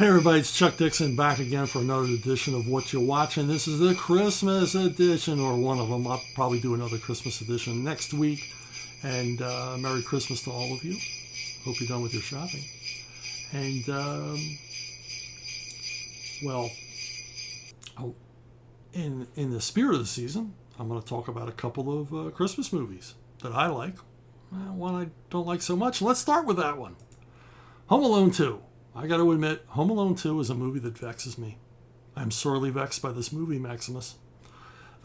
Hey everybody, it's Chuck Dixon back again for another edition of Whatcha Watchin. This is the Christmas edition, or one of them. I'll probably do another Christmas edition next week. And Merry Christmas to all of you. Hope you're done with your shopping. And, in the spirit of the season, I'm going to talk about a couple of Christmas movies that I like. One I don't like so much. Let's start with that one. Home Alone 2. I got to admit, Home Alone 2 is a movie that vexes me. I'm sorely vexed by this movie, Maximus.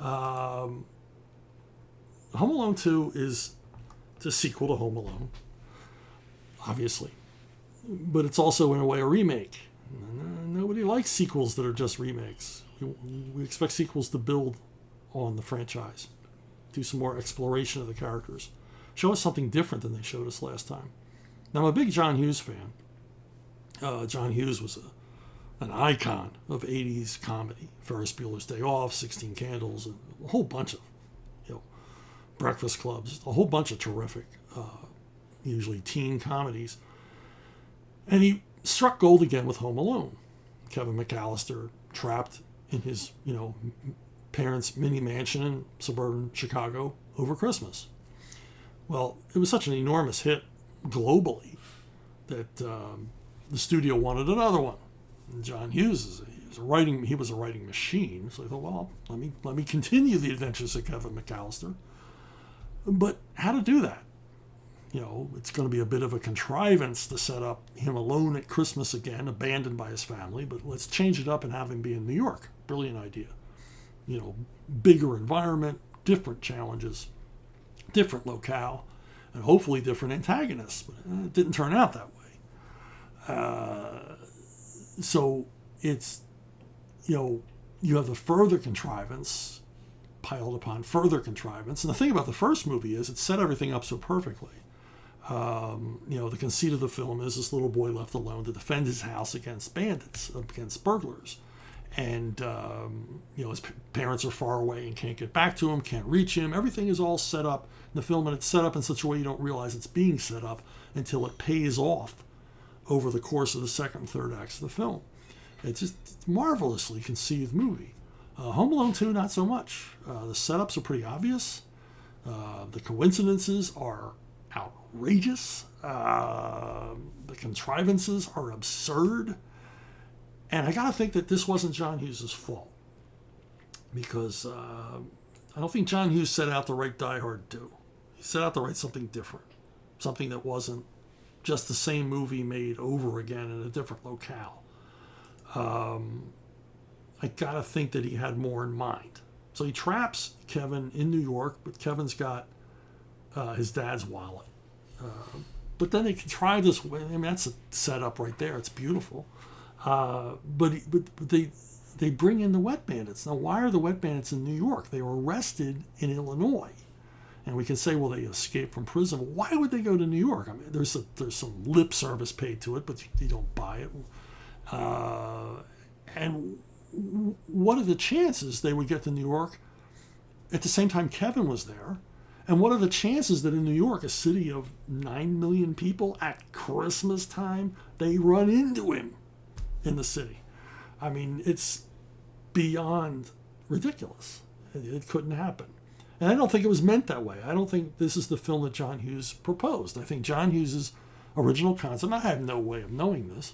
Home Alone 2 is a sequel to Home Alone, obviously. But it's also, in a way, a remake. Nobody likes sequels that are just remakes. We expect sequels to build on the franchise, do some more exploration of the characters, show us something different than they showed us last time. Now, I'm a big John Hughes fan. John Hughes was an icon of 80s comedy. Ferris Bueller's Day Off, 16 Candles, and a whole bunch of, Breakfast Clubs, a whole bunch of terrific, usually teen comedies. And he struck gold again with Home Alone. Kevin McAllister trapped in his, parents' mini mansion in suburban Chicago over Christmas. Well, it was such an enormous hit globally that the studio wanted another one. And John Hughes was a writing machine. So I thought, well, let me continue the adventures of Kevin McAllister. But how to do that? It's going to be a bit of a contrivance to set up him alone at Christmas again, abandoned by his family. But let's change it up and have him be in New York. Brilliant idea. Bigger environment, different challenges, different locale, and hopefully different antagonists. But it didn't turn out that way. So it's, you have the further contrivance piled upon further contrivance. And the thing about the first movie is it set everything up so perfectly. The conceit of the film is this little boy left alone to defend his house against bandits, against burglars. And, his parents are far away and can't get back to him, can't reach him. Everything is all set up in the film, and it's set up in such a way you don't realize it's being set up until it pays off over the course of the second and third acts of the film. It's just a marvelously conceived movie. Home Alone 2, not so much. The setups are pretty obvious. The coincidences are outrageous. The contrivances are absurd. And I got to think that this wasn't John Hughes' fault. Because I don't think John Hughes set out to write Die Hard 2. He set out to write something different. Something that wasn't just the same movie made over again in a different locale. I gotta think that he had more in mind. So he traps Kevin in New York, but Kevin's got his dad's wallet. But then they contrive this way. That's a setup right there. It's beautiful. But they bring in the wet bandits. Now, why are the wet bandits in New York? They were arrested in Illinois. And we can say, well, they escaped from prison. Why would they go to New York? There's some lip service paid to it, but you don't buy it. And what are the chances they would get to New York at the same time Kevin was there? And what are the chances that in New York, a city of 9 million people, at Christmas time, they run into him in the city? It's beyond ridiculous. It couldn't happen. And I don't think it was meant that way. I don't think this is the film that John Hughes proposed. I think John Hughes' original concept, I have no way of knowing this,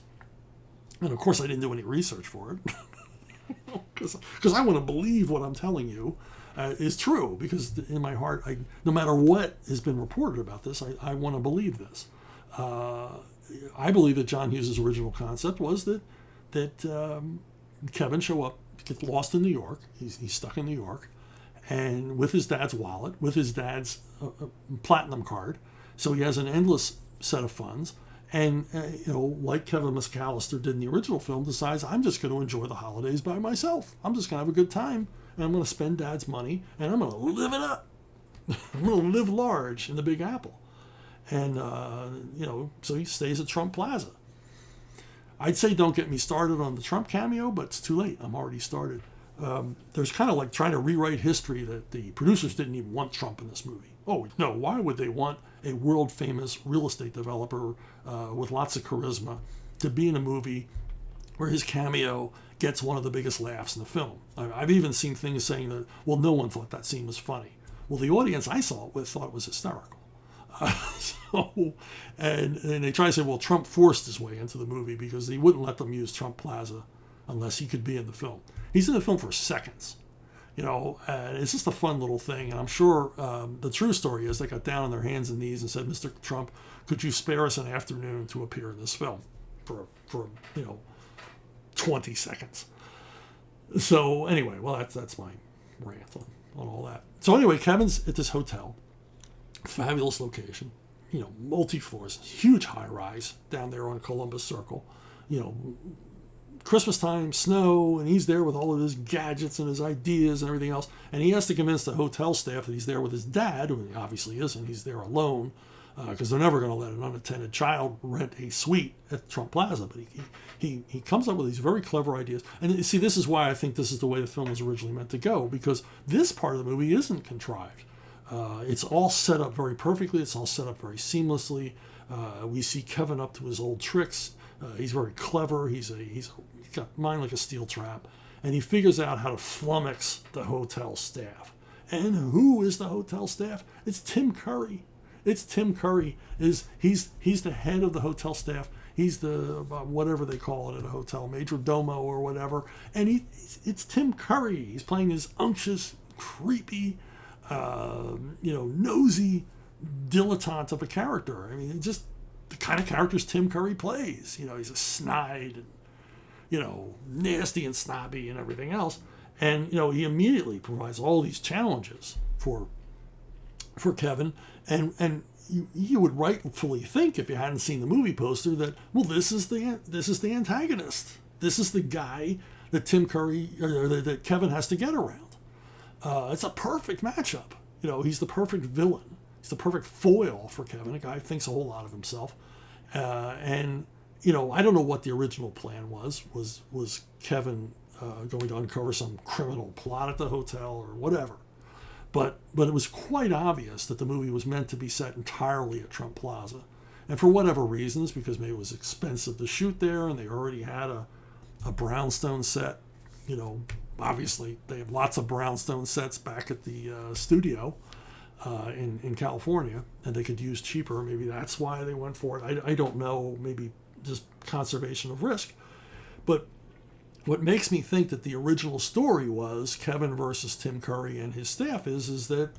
and of course I didn't do any research for it, because I want to believe what I'm telling you is true, because in my heart, no matter what has been reported about this, I want to believe this. I believe that John Hughes' original concept was that Kevin gets lost in New York, he's stuck in New York, and with his dad's wallet, with his dad's platinum card. So he has an endless set of funds. And, like Kevin McAllister did in the original film, decides, I'm just going to enjoy the holidays by myself. I'm just going to have a good time. And I'm going to spend dad's money. And I'm going to live it up. I'm going to live large in the Big Apple. And, so he stays at Trump Plaza. I'd say don't get me started on the Trump cameo, but it's too late. I'm already started. There's kind of like trying to rewrite history that the producers didn't even want Trump in this movie. Oh, no, why would they want a world-famous real estate developer with lots of charisma to be in a movie where his cameo gets one of the biggest laughs in the film. I've even seen things saying that, well, no one thought that scene was funny. Well, the audience I saw it with thought it was hysterical. And they try to say, well, Trump forced his way into the movie because he wouldn't let them use Trump Plaza unless he could be in the film. He's in the film for seconds, and it's just a fun little thing. And I'm sure the true story is they got down on their hands and knees and said, Mr. Trump, could you spare us an afternoon to appear in this film for 20 seconds? So anyway, well, that's my rant on all that. So anyway, Kevin's at this hotel, fabulous location, multi-floors, huge high-rise down there on Columbus Circle, Christmas time, snow, and he's there with all of his gadgets and his ideas and everything else. And he has to convince the hotel staff that he's there with his dad, who he obviously isn't. He's there alone because they're never going to let an unattended child rent a suite at Trump Plaza. But he comes up with these very clever ideas. And you see, this is why I think this is the way the film was originally meant to go, because this part of the movie isn't contrived. It's all set up very perfectly. It's all set up very seamlessly. We see Kevin up to his old tricks. He's very clever. He's got mind like a steel trap, and he figures out how to flummox the hotel staff. And who is the hotel staff? It's Tim Curry. He's the head of the hotel staff. He's the whatever they call it at a hotel, major domo or whatever. And it's Tim Curry. He's playing this unctuous, creepy, nosy dilettante of a character. I mean, just the kind of characters Tim Curry plays. He's a snide and, nasty and snobby and everything else. And, he immediately provides all these challenges for Kevin. And you would rightfully think, if you hadn't seen the movie poster, that, well, this is the antagonist. This is the guy that Tim Curry, or that Kevin has to get around. It's a perfect matchup. He's the perfect villain. He's the perfect foil for Kevin, a guy who thinks a whole lot of himself. And I don't know what the original plan was. Was Kevin going to uncover some criminal plot at the hotel or whatever? But it was quite obvious that the movie was meant to be set entirely at Trump Plaza. And for whatever reasons, because maybe it was expensive to shoot there and they already had a Brownstone set, obviously they have lots of Brownstone sets back at the studio in California, and they could use cheaper. Maybe that's why they went for it. I don't know, maybe just conservation of risk. But what makes me think that the original story was Kevin versus Tim Curry and his staff is that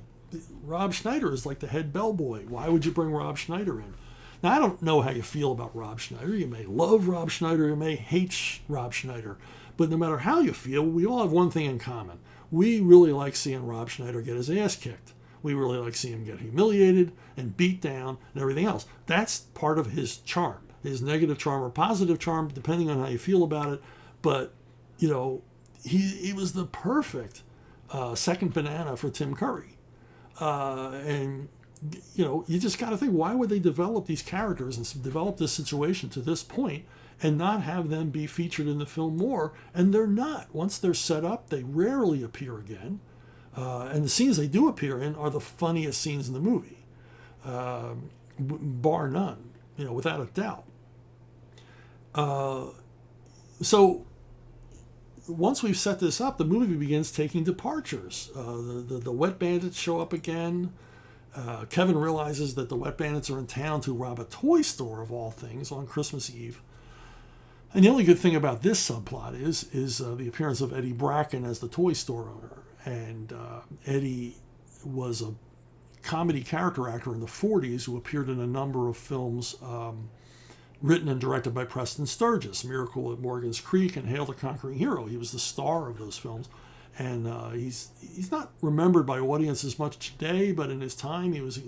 Rob Schneider is like the head bellboy. Why would you bring Rob Schneider in? Now, I don't know how you feel about Rob Schneider. You may love Rob Schneider, you may hate Rob Schneider. But no matter how you feel, we all have one thing in common. We really like seeing Rob Schneider get his ass kicked. We really like seeing him get humiliated and beat down and everything else. That's part of his charm, his negative charm or positive charm, depending on how you feel about it. But, he was the perfect second banana for Tim Curry. And, you just got to think, why would they develop these characters and develop this situation to this point and not have them be featured in the film more? And they're not. Once they're set up, they rarely appear again. And the scenes they do appear in are the funniest scenes in the movie, bar none, without a doubt. So once we've set this up, the movie begins taking departures. The Wet Bandits show up again. Kevin realizes that the Wet Bandits are in town to rob a toy store, of all things, on Christmas Eve. And the only good thing about this subplot is the appearance of Eddie Bracken as the toy store owner. And Eddie was a comedy character actor in the 40s who appeared in a number of films written and directed by Preston Sturges, Miracle at Morgan's Creek and Hail the Conquering Hero. He was the star of those films. And he's not remembered by audiences much today, but in his time he was a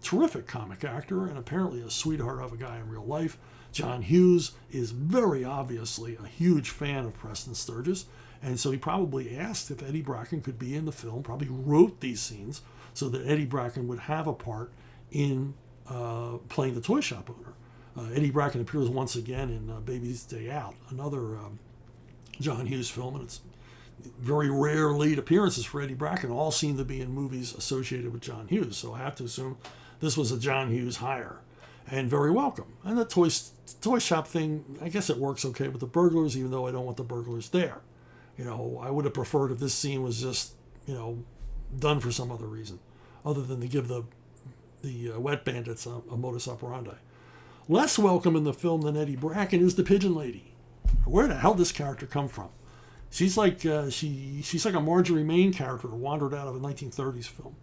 terrific comic actor and apparently a sweetheart of a guy in real life. John Hughes is very obviously a huge fan of Preston Sturges. And so he probably asked if Eddie Bracken could be in the film, probably wrote these scenes so that Eddie Bracken would have a part in playing the toy shop owner. Eddie Bracken appears once again in Baby's Day Out, another John Hughes film, and it's very rare lead appearances for Eddie Bracken. All seem to be in movies associated with John Hughes, so I have to assume this was a John Hughes hire. and very welcome. And the toy shop thing, I guess it works okay with the burglars, even though I don't want the burglars there. I would have preferred if this scene was just, done for some other reason, other than to give the wet bandits a modus operandi. Less welcome in the film than Eddie Bracken is the Pigeon Lady. Where the hell did this character come from? She's like she's like a Marjorie Main character who wandered out of a 1930s film.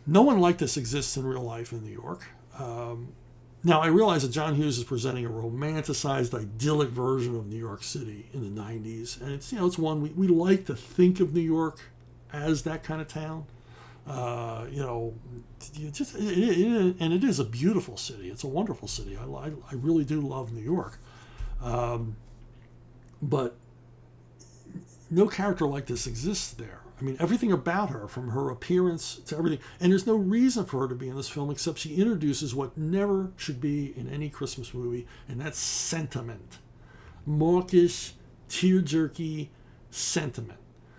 No one like this exists in real life in New York. Now, I realize that John Hughes is presenting a romanticized, idyllic version of New York City in the 90s. And it's, it's one we like to think of New York as that kind of town. And it is a beautiful city. It's a wonderful city. I really do love New York. But no character like this exists there. I mean, everything about her, from her appearance to everything, and there's no reason for her to be in this film except she introduces what never should be in any Christmas movie, and that's sentiment. Mawkish, tear-jerky sentiment.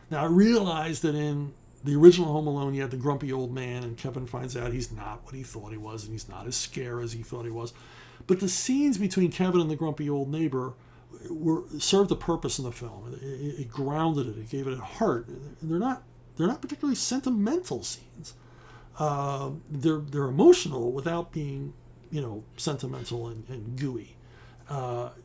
Now, I realize that in the original Home Alone, you had the grumpy old man, and Kevin finds out he's not what he thought he was, and he's not as scary as he thought he was. But the scenes between Kevin and the grumpy old neighbor served a purpose in the film. It grounded it. It gave it a heart. They're not particularly sentimental scenes. They're emotional without being, sentimental and gooey.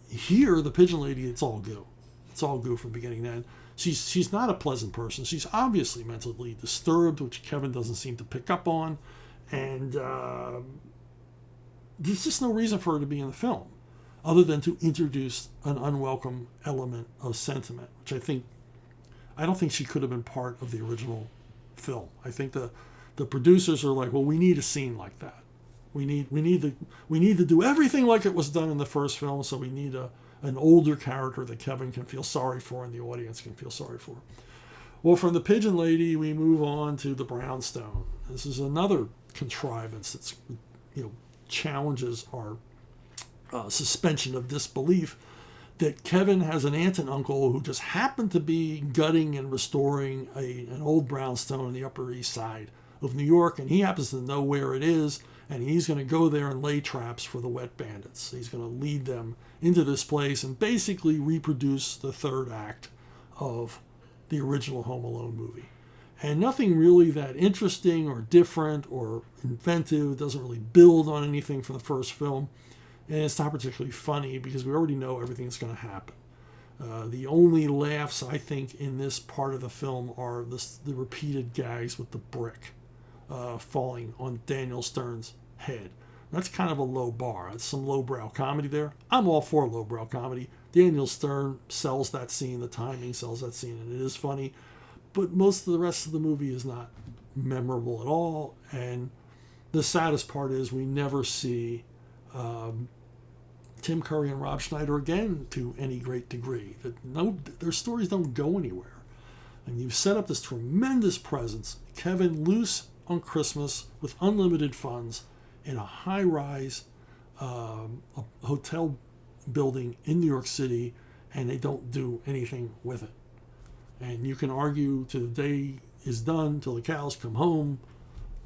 Here, the Pigeon Lady, it's all goo. It's all goo from beginning to end. She's not a pleasant person. She's obviously mentally disturbed, which Kevin doesn't seem to pick up on, and there's just no reason for her to be in the film, other than to introduce an unwelcome element of sentiment, which I don't think she could have been part of the original film. I think the producers are like, well, we need a scene like that. We need to do everything like it was done in the first film, so we need an older character that Kevin can feel sorry for and the audience can feel sorry for. Well, from the Pigeon Lady, we move on to the Brownstone. This is another contrivance that's, challenges our suspension of disbelief, that Kevin has an aunt and uncle who just happen to be gutting and restoring an old brownstone on the Upper East Side of New York, and he happens to know where it is, and he's going to go there and lay traps for the wet bandits. He's going to lead them into this place and basically reproduce the third act of the original Home Alone movie. And nothing really that interesting or different or inventive. It doesn't really build on anything from the first film. And it's not particularly funny because we already know everything that's going to happen. The only laughs, I think, in this part of the film are the repeated gags with the brick falling on Daniel Stern's head. That's kind of a low bar. That's some lowbrow comedy there. I'm all for lowbrow comedy. Daniel Stern sells that scene. The timing sells that scene, and it is funny. But most of the rest of the movie is not memorable at all. And the saddest part is we never see Tim Curry and Rob Schneider again to any great degree. Their stories don't go anywhere. And you've set up this tremendous presence, Kevin loose on Christmas with unlimited funds in a high-rise hotel building in New York City, and they don't do anything with it. And you can argue to the day is done, till the cows come home,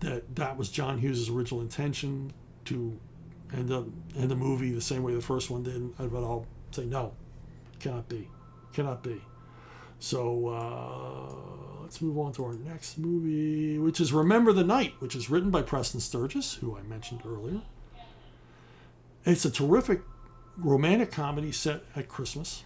that was John Hughes' original intention, to end the movie the same way the first one did. But I'll say no, cannot be. So let's move on to our next movie, which is Remember the Night, which is written by Preston Sturges, who I mentioned earlier. It's a terrific romantic comedy set at Christmas,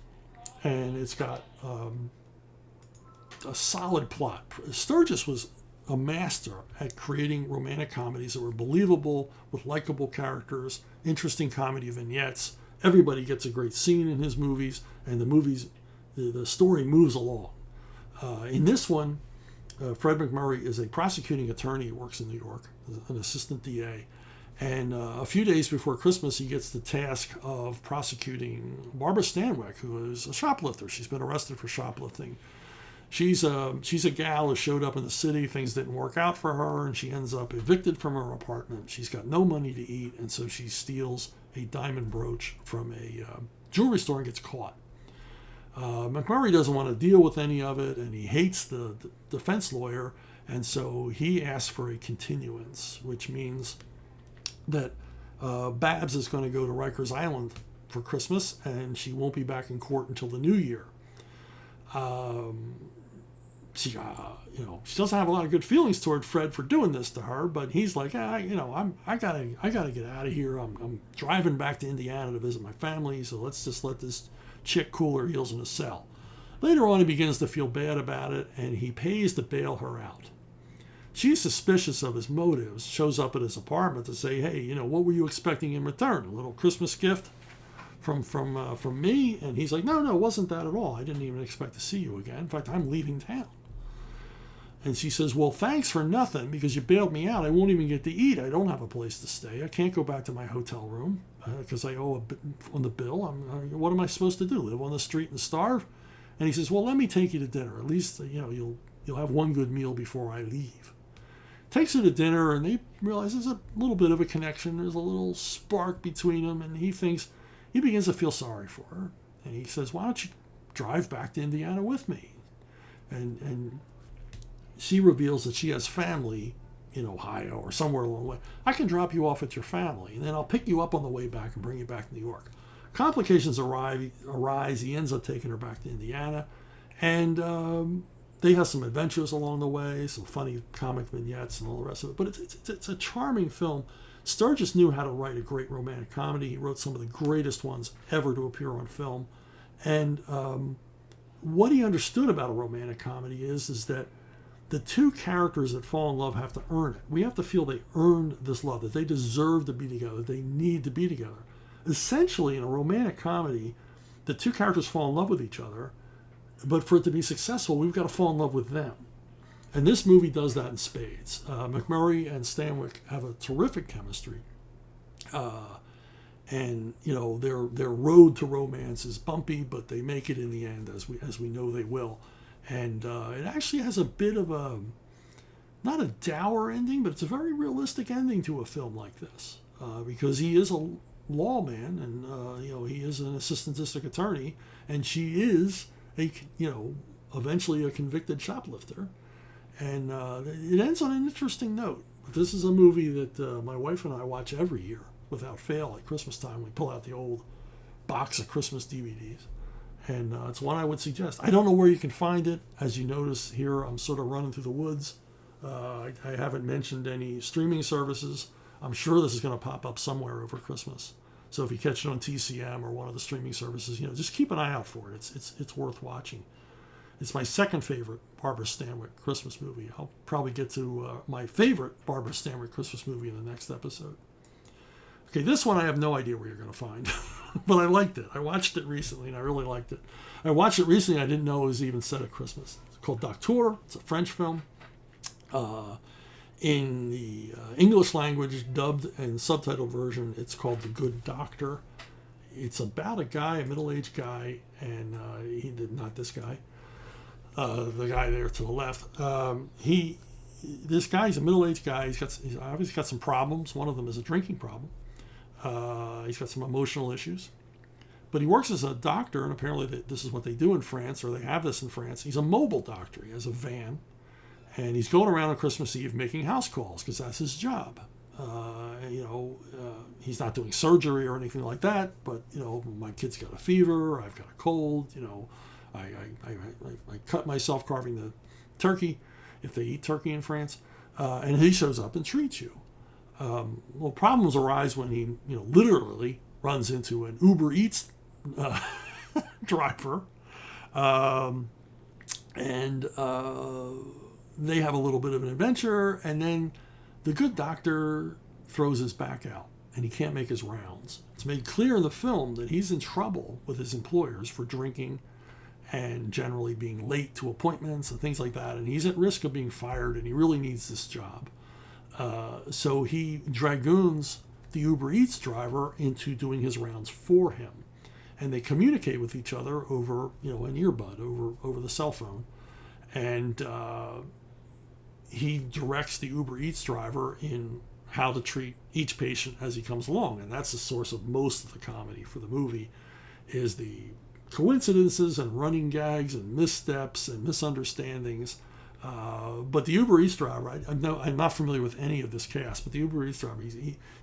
and it's got a solid plot. Sturges was a master at creating romantic comedies that were believable, with likable characters, interesting comedy vignettes. Everybody gets a great scene in his movies, and the story moves along. In this one, Fred McMurray is a prosecuting attorney who works in New York, an assistant DA. And a few days before Christmas, he gets the task of prosecuting Barbara Stanwyck, who is a shoplifter. She's been arrested for shoplifting. She's a gal who showed up in the city. Things didn't work out for her, and she ends up evicted from her apartment. She's got no money to eat, and so she steals a diamond brooch from a jewelry store and gets caught. McMurray doesn't want to deal with any of it, and he hates the defense lawyer, and so he asks for a continuance, which means that Babs is going to go to Rikers Island for Christmas, and she won't be back in court until the new year. She doesn't have a lot of good feelings toward Fred for doing this to her, but he's like, I gotta get out of here. I'm driving back to Indiana to visit my family, so let's just let this chick cool her heels in a cell. Later on, he begins to feel bad about it, and he pays to bail her out. She's suspicious of his motives, shows up at his apartment to say, hey, what were you expecting in return? A little Christmas gift from me? And he's like, no, it wasn't that at all. I didn't even expect to see you again. In fact, I'm leaving town. And she says, well, thanks for nothing, because you bailed me out. I won't even get to eat. I don't have a place to stay. I can't go back to my hotel room because I owe a bit on the bill. What am I supposed to do, live on the street and starve? And he says, well, let me take you to dinner. At least, you'll have one good meal before I leave. Takes her to dinner, and they realize there's a little bit of a connection. There's a little spark between them, and he begins to feel sorry for her. And he says, why don't you drive back to Indiana with me? And she reveals that she has family in Ohio or somewhere along the way. I can drop you off at your family, and then I'll pick you up on the way back and bring you back to New York. Complications arise. He ends up taking her back to Indiana, and they have some adventures along the way, some funny comic vignettes and all the rest of it. But it's a charming film. Sturges knew how to write a great romantic comedy. He wrote some of the greatest ones ever to appear on film. And what he understood about a romantic comedy is that the two characters that fall in love have to earn it. We have to feel they earned this love, that they deserve to be together, they need to be together. Essentially, in a romantic comedy, the two characters fall in love with each other, but for it to be successful, we've got to fall in love with them. And this movie does that in spades. McMurray and Stanwyck have a terrific chemistry. And their road to romance is bumpy, but they make it in the end, as we know they will. And it actually has a bit of not a dour ending, but it's a very realistic ending to a film like this, because he is a lawman, and he is an assistant district attorney, and she is eventually a convicted shoplifter. And it ends on an interesting note. This is a movie that my wife and I watch every year without fail at Christmas time. We pull out the old box of Christmas DVDs. And it's one I would suggest. I don't know where you can find it. As you notice here, I'm sort of running through the woods. I haven't mentioned any streaming services. I'm sure this is going to pop up somewhere over Christmas. So if you catch it on TCM or one of the streaming services, just keep an eye out for it. It's worth watching. It's my second favorite Barbara Stanwyck Christmas movie. I'll probably get to my favorite Barbara Stanwyck Christmas movie in the next episode. Okay, this one I have no idea where you're going to find, but I liked it. I watched it recently, and I really liked it. I watched it recently. I didn't know it was even set at Christmas. It's called Docteur. It's a French film. In the English language, dubbed and subtitled version, it's called The Good Doctor. It's about a guy, a middle-aged guy, and not this guy, the guy there to the left. This guy's a middle-aged guy. He's obviously got some problems. One of them is a drinking problem. He's got some emotional issues. But he works as a doctor, and apparently this is what they do in France, or they have this in France. He's a mobile doctor. He has a van, and he's going around on Christmas Eve making house calls because that's his job. He's not doing surgery or anything like that, but, my kid's got a fever, I've got a cold, I cut myself carving the turkey, if they eat turkey in France, and he shows up and treats you. Problems arise when he, literally runs into an Uber Eats driver, and they have a little bit of an adventure, and then the good doctor throws his back out, and he can't make his rounds. It's made clear in the film that he's in trouble with his employers for drinking and generally being late to appointments and things like that, and he's at risk of being fired, and he really needs this job. So he dragoons the Uber Eats driver into doing his rounds for him, and they communicate with each other over, an earbud, over the cell phone, and he directs the Uber Eats driver in how to treat each patient as he comes along, and that's the source of most of the comedy for the movie, is the coincidences and running gags and missteps and misunderstandings But the Uber Eats driver, I'm not familiar with any of this cast, but the Uber Eats driver,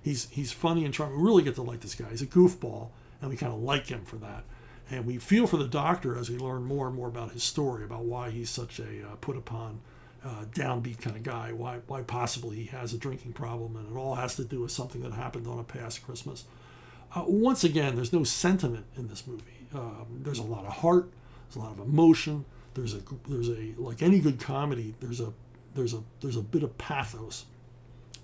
he's funny and charming. We really get to like this guy. He's a goofball, and we kind of like him for that. And we feel for the doctor as we learn more and more about his story, about why he's such a put upon, downbeat kind of guy, why possibly he has a drinking problem, and it all has to do with something that happened on a past Christmas. Once again, there's no sentiment in this movie. There's a lot of heart, there's a lot of emotion. There's a like any good comedy. There's a bit of pathos.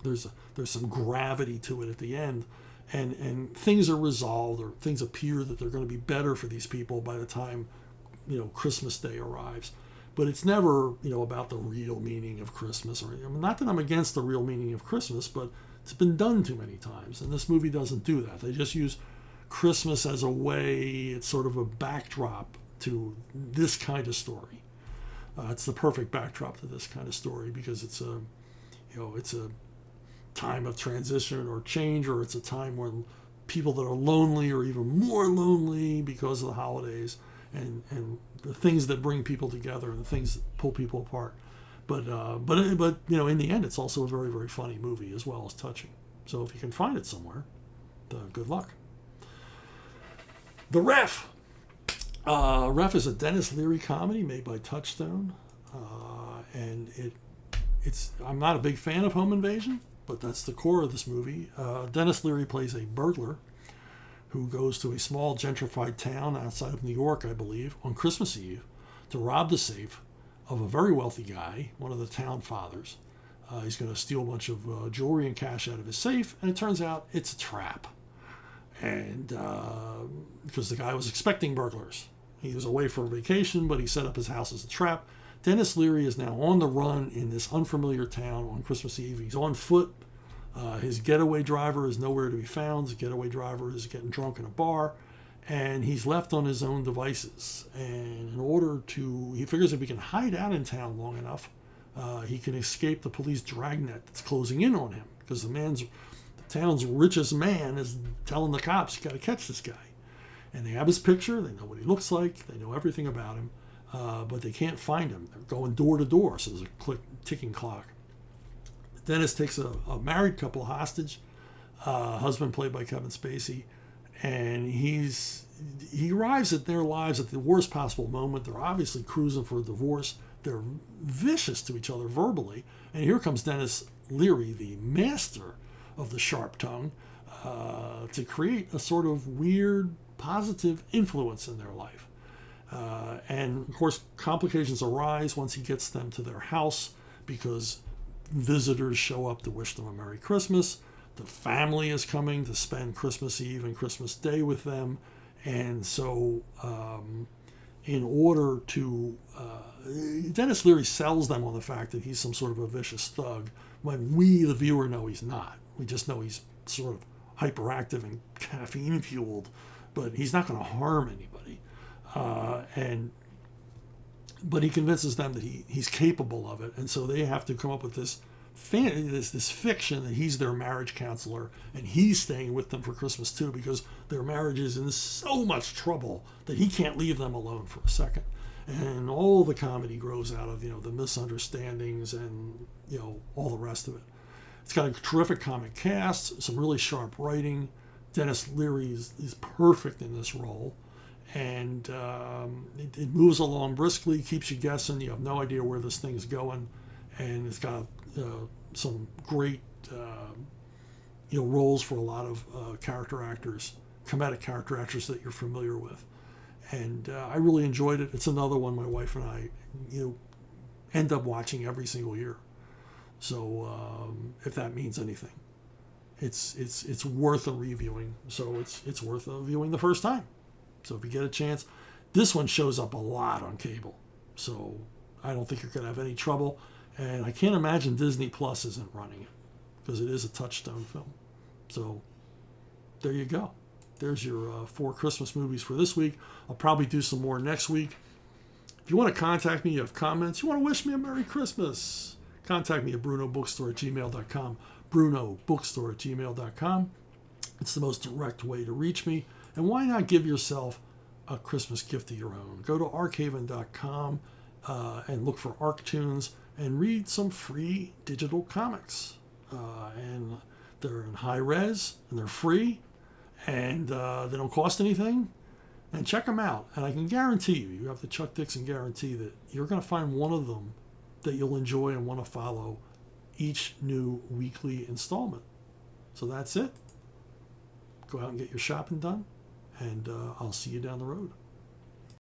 There's some gravity to it at the end, and things are resolved, or things appear that they're going to be better for these people by the time Christmas Day arrives. But it's never about the real meaning of Christmas, or not that I'm against the real meaning of Christmas, but it's been done too many times, and this movie doesn't do that. They just use Christmas as a way. It's sort of a backdrop to this kind of story. It's the perfect backdrop to this kind of story, because it's a time of transition or change, or it's a time when people that are lonely are even more lonely because of the holidays, and the things that bring people together and the things that pull people apart. But in the end, it's also a very, very funny movie as well as touching. So if you can find it somewhere, good luck. The Ref. Ref is a Dennis Leary comedy made by Touchstone, and it's. I'm not a big fan of home invasion, but that's the core of this movie. Dennis Leary plays a burglar who goes to a small gentrified town outside of New York, I believe, on Christmas Eve to rob the safe of a very wealthy guy, one of the town fathers. He's going to steal a bunch of jewelry and cash out of his safe, and it turns out it's a trap. And because the guy was expecting burglars. He was away for a vacation, but he set up his house as a trap. Dennis Leary is now on the run in this unfamiliar town on Christmas Eve. He's on foot. His getaway driver is nowhere to be found. His getaway driver is getting drunk in a bar, and he's left on his own devices. And in order to, he figures if he can hide out in town long enough, he can escape the police dragnet that's closing in on him, because the town's richest man is telling the cops, you got to catch this guy. And they have his picture, they know what he looks like, they know everything about him, but they can't find him. They're going door to door, so there's a ticking clock. Dennis takes a married couple hostage, husband played by Kevin Spacey, and he arrives at their lives at the worst possible moment. They're obviously cruising for a divorce. They're vicious to each other verbally, and here comes Dennis Leary, the master of the sharp tongue, to create a sort of weird positive influence in their life. And of course, complications arise once he gets them to their house, because visitors show up to wish them a Merry Christmas. The family is coming to spend Christmas Eve and Christmas Day with them. And so in order to... Dennis Leary sells them on the fact that he's some sort of a vicious thug, when we, the viewer, know he's not. We just know he's sort of hyperactive and caffeine-fueled, but he's not going to harm anybody. But he convinces them that he's capable of it, and so they have to come up with this fiction that he's their marriage counselor, and he's staying with them for Christmas too, because their marriage is in so much trouble that he can't leave them alone for a second. And all the comedy grows out of the misunderstandings and all the rest of it. It's got a terrific comic cast, some really sharp writing. Dennis Leary is perfect in this role, and it moves along briskly, keeps you guessing. You have no idea where this thing's going, and it's got some great roles for a lot of comedic character actors that you're familiar with. And I really enjoyed it. It's another one my wife and I end up watching every single year. So if that means anything, it's worth a reviewing. So it's worth a viewing the first time. So if you get a chance, this one shows up a lot on cable. So I don't think you're going to have any trouble. And I can't imagine Disney Plus isn't running it, because it is a Touchstone film. So there you go. There's your 4 Christmas movies for this week. I'll probably do some more next week. If you want to contact me, you have comments, you want to wish me a Merry Christmas, contact me at brunobookstore@gmail.com. brunobookstore@gmail.com. It's the most direct way to reach me. And why not give yourself a Christmas gift of your own? Go to archaven.com and look for ArcTunes. and read some free digital comics. And they're in high res, and they're free, and they don't cost anything. And check them out. And I can guarantee you, you have the Chuck Dixon guarantee that you're going to find one of them that you'll enjoy and want to follow each new weekly installment. So that's it. Go out and get your shopping done, and I'll see you down the road.